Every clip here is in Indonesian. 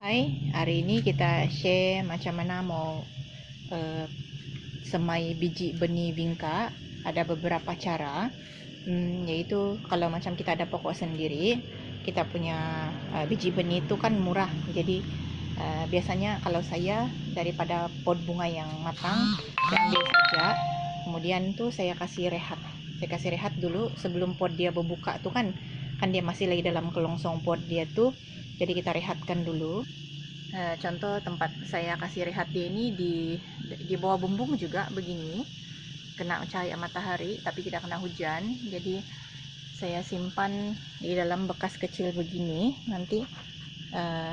Hai, hari ini kita share macam mana mau uh, semai biji benih bingka. Ada beberapa cara, yaitu kalau macam kita ada pokok sendiri, kita punya biji benih itu kan murah. Jadi biasanya kalau saya daripada pot bunga yang matang, saya ambil saja. Kemudian tuh saya kasih rehat. Saya kasih rehat dulu sebelum pot dia berbuka tuh kan dia masih lagi dalam kelongsong pot dia tuh. Jadi kita rehatkan dulu. Contoh tempat saya kasih rehat dia ini di bawah bumbung juga begini, kena cahaya matahari tapi tidak kena hujan. Jadi saya simpan di dalam bekas kecil begini. Nanti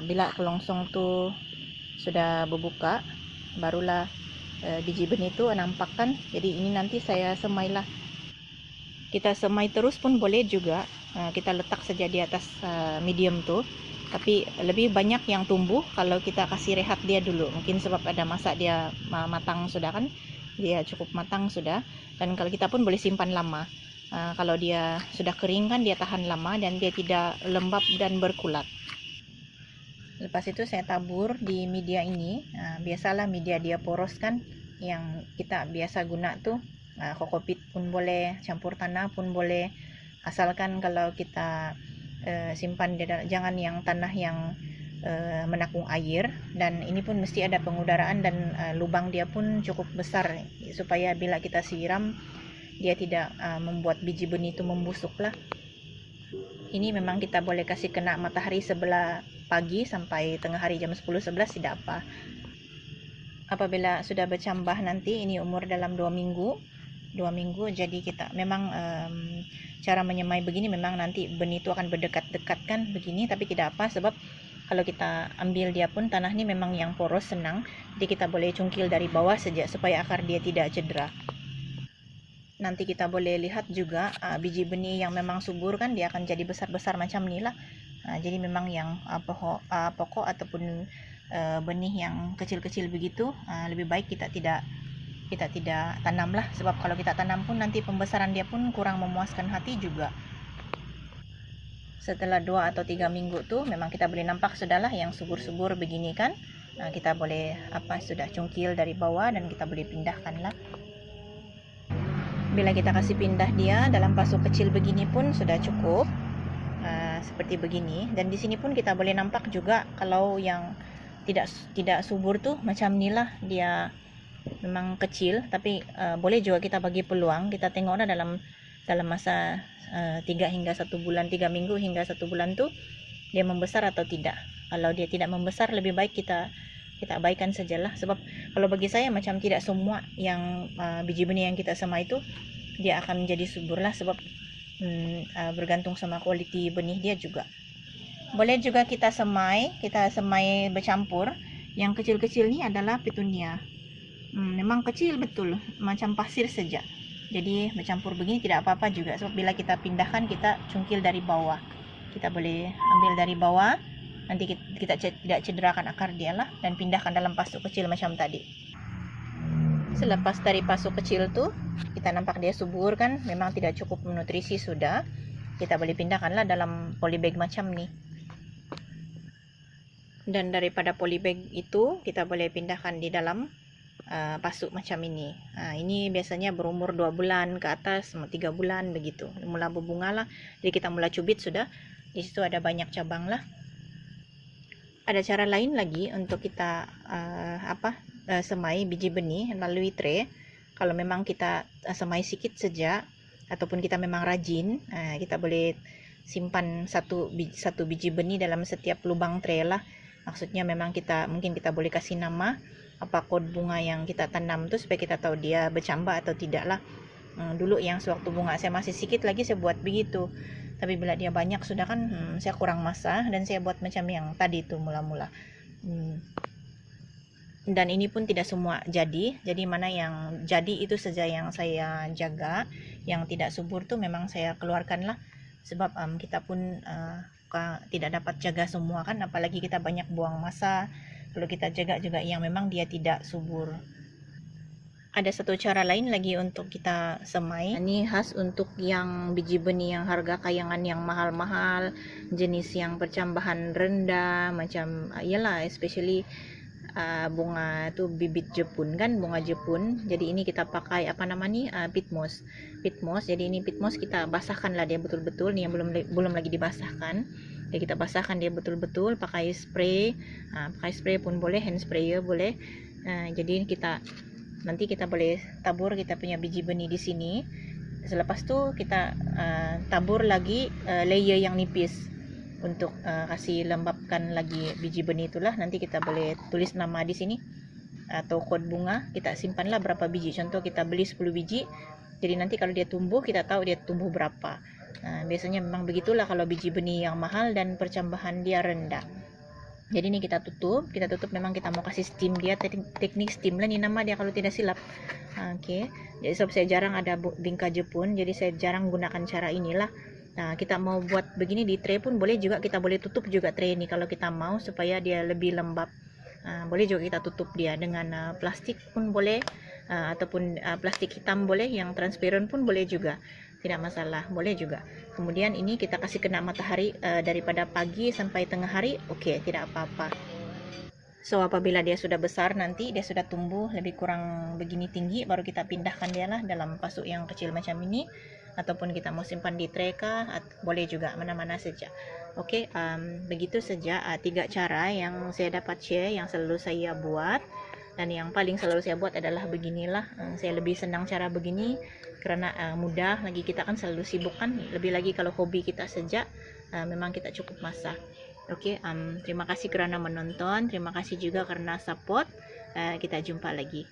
bila kelongsong tuh sudah berbuka, barulah biji benih itu nampak kan. Jadi ini nanti saya semailah. Kita semai terus pun boleh juga. Kita letak saja di atas medium tuh, tapi lebih banyak yang tumbuh kalau kita kasih rehat dia dulu. Mungkin sebab ada masa dia matang sudah kan, dia cukup matang sudah. Dan kalau kita pun boleh simpan lama. Kalau dia sudah kering kan dia tahan lama dan dia tidak lembab dan berkulat. Lepas itu saya tabur di media ini. Biasalah media dia poros kan, yang kita biasa guna tuh. Kokopit pun boleh, campur tanah pun boleh, asalkan kalau kita simpan jangan yang tanah yang menakung air. Dan ini pun mesti ada pengudaraan dan lubang dia pun cukup besar supaya bila kita siram dia tidak membuat biji benih itu membusuk lah. Ini memang kita boleh kasih kena matahari sebelah pagi sampai tengah hari jam 10-11 tidak apa. Apabila sudah bercambah nanti, ini umur dalam 2 minggu, jadi kita memang cara menyemai begini memang nanti benih itu akan berdekat-dekat kan begini, tapi tidak apa, sebab kalau kita ambil dia pun tanah ini memang yang poros senang, jadi kita boleh cungkil dari bawah saja supaya akar dia tidak cedera. Nanti kita boleh lihat juga biji benih yang memang subur kan dia akan jadi besar-besar macam ni lah. Jadi memang yang pokok ataupun benih yang kecil-kecil begitu lebih baik kita tidak tanam lah, sebab kalau kita tanam pun nanti pembesaran dia pun kurang memuaskan hati juga. Setelah 2 atau 3 minggu tuh memang kita boleh nampak sudahlah yang subur-subur begini kan. Kita boleh sudah cungkil dari bawah dan kita boleh pindahkan lah. Bila kita kasih pindah dia dalam pasuk kecil begini pun sudah cukup. Seperti begini, dan di sini pun kita boleh nampak juga kalau yang tidak subur tuh macam inilah, dia memang kecil, tapi boleh juga kita bagi peluang. Kita tengoklah dalam masa 3 hingga 1 bulan, 3 minggu hingga 1 bulan tuh dia membesar atau tidak. Kalau dia tidak membesar, lebih baik kita abaikan sajalah, sebab kalau bagi saya macam tidak semua yang biji benih yang kita semai itu dia akan menjadi subur lah, sebab bergantung sama kualiti benih dia juga. Boleh juga kita semai bercampur. Yang kecil-kecil ni adalah petunia. Memang kecil betul, macam pasir saja. Jadi bercampur begini tidak apa-apa juga, sebab bila kita pindahkan kita cungkil dari bawah. Kita boleh ambil dari bawah, nanti kita tidak cederakan akar dia lah, dan pindahkan dalam pasuk kecil macam tadi. Selepas dari pasuk kecil tuh kita nampak dia subur kan, memang tidak cukup menutrisi sudah, kita boleh pindahkanlah dalam polybag macam ni. Dan daripada polybag itu kita boleh pindahkan di dalam pasuk macam ini. Ini biasanya berumur 2 bulan ke atas, 3 bulan begitu, mula berbunga lah. Jadi kita mula cubit sudah, di situ ada banyak cabang lah. Ada cara lain lagi untuk kita semai biji benih melalui tray. Kalau memang kita semai sikit saja ataupun kita memang rajin, kita boleh simpan satu biji benih dalam setiap lubang tray lah. Maksudnya memang mungkin kita boleh kasih nama apa kod bunga yang kita tanam tu supaya kita tahu dia bercambah atau tidak lah. Dulu yang sewaktu bunga saya masih sikit lagi saya buat begitu, tapi bila dia banyak sudah kan saya kurang masa dan saya buat macam yang tadi tu mula-mula. Dan ini pun tidak semua jadi mana yang jadi itu saja yang saya jaga. Yang tidak subur tu memang saya keluarkan lah, sebab kita pun tidak dapat jaga semua kan, apalagi kita banyak buang masa kalau kita jaga juga yang memang dia tidak subur. ada satu cara lain lagi untuk kita semai. Ini khas untuk yang biji benih yang harga kayangan yang mahal-mahal, jenis yang percambahan rendah, macam iyalah especially bunga tuh bibit Jepun kan, bunga Jepun. Jadi ini kita pakai apa namanya pit moss. Jadi ini pit moss kita basahkan lah dia betul-betul, nih yang belum lagi dibasahkan. Jadi kita basahkan dia betul-betul pakai spray. Pakai spray pun boleh, hand sprayer boleh. Jadi nanti kita boleh tabur kita punya biji benih di sini. Selepas tu kita tabur lagi layer yang nipis untuk kasih lembabkan lagi biji benih itulah. Nanti kita boleh tulis nama di sini atau kod bunga. Kita simpanlah berapa biji. Contoh kita beli 10 biji. Jadi nanti kalau dia tumbuh kita tahu dia tumbuh berapa. Biasanya memang begitulah kalau biji benih yang mahal dan percambahan dia rendah. Jadi ini kita tutup memang kita mau kasih steam dia, teknik steam lah ini nama dia kalau tidak silap. Oke. Jadi sebab saya jarang ada bingka Jepun, jadi saya jarang gunakan cara inilah. Kita mau buat begini di tray pun boleh juga, kita boleh tutup juga tray ini kalau kita mau supaya dia lebih lembab. Boleh juga kita tutup dia dengan plastik pun boleh, ataupun plastik hitam boleh, yang transparan pun boleh juga, tidak masalah, boleh juga. Kemudian ini kita kasih kena matahari daripada pagi sampai tengah hari, oke, tidak apa-apa. So apabila dia sudah besar, nanti dia sudah tumbuh lebih kurang begini tinggi, baru kita pindahkan dia lah dalam pasuk yang kecil macam ini, ataupun kita mau simpan di tray kah, boleh juga, mana-mana saja. Oke, begitu saja 3 cara yang saya dapat share, yang selalu saya buat. Dan yang paling selalu saya buat adalah beginilah. Saya lebih senang cara begini karena mudah, lagi kita kan selalu sibuk kan, lebih lagi kalau hobi kita saja, memang kita cukup masak. Oke, terima kasih kerana menonton, terima kasih juga karena support. Kita jumpa lagi.